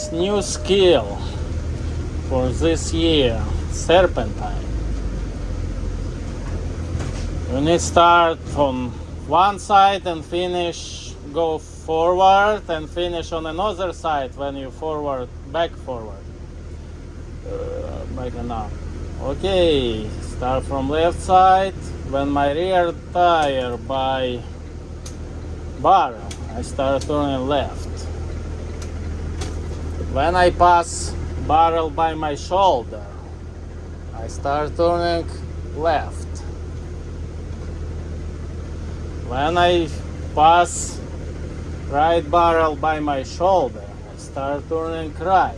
guys, new skill for this year, serpentine. You need to start on one side and finish, go forward and finish on another side when you back forward. Back and up. Okay, start from left side. When my rear tire by barrel, I start turning left. When I pass barrel by my shoulder, I start turning left. When I pass right barrel by my shoulder, I start turning right.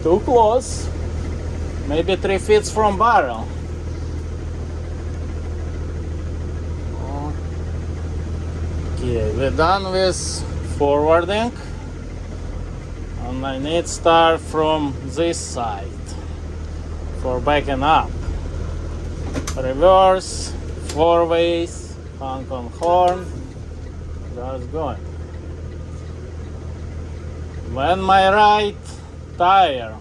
Too close, maybe 3 feet from barrel. Okay, we're done with forwarding, and I need to start from this side for backing up. Reverse, 4 ways, honk on horn, that's going. When my right tire,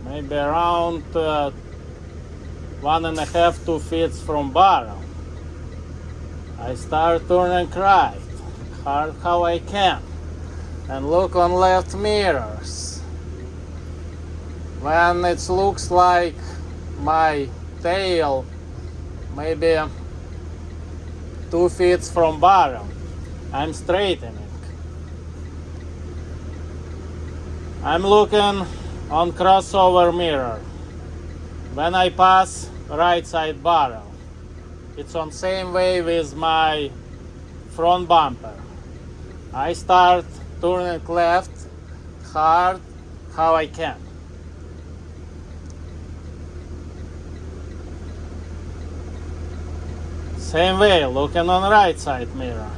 maybe around 1.5 2 feet from barrel, I start turning right, hard how I can, and look on left mirrors. When it looks like my tail maybe 2 feet from barrel, I'm straightening. I'm looking on crossover mirror. When I pass right side barrel, it's on same way with my front bumper. I start turning left hard how I can. Same way, looking on right side mirror.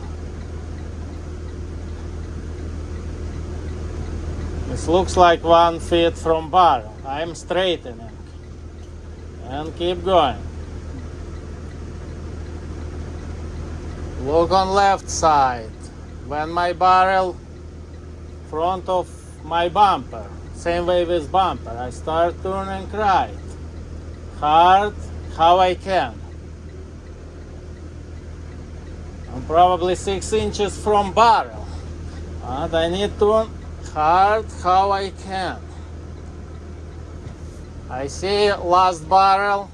This looks like 1 feet from barrel. I'm straightening and keep going. Look on left side. When my barrel front of my bumper, same way with bumper, I start turning right, hard how I can. I'm probably 6 inches from barrel, and I need to hard how I can. I see last barrel.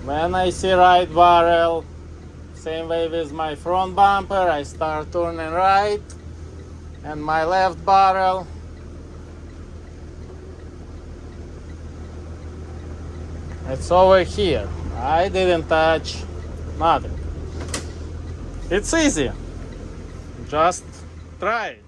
When I see right barrel, same way with my front bumper, I start turning right, and my left barrel, it's over here. I didn't touch nothing. It's easy. Just try it.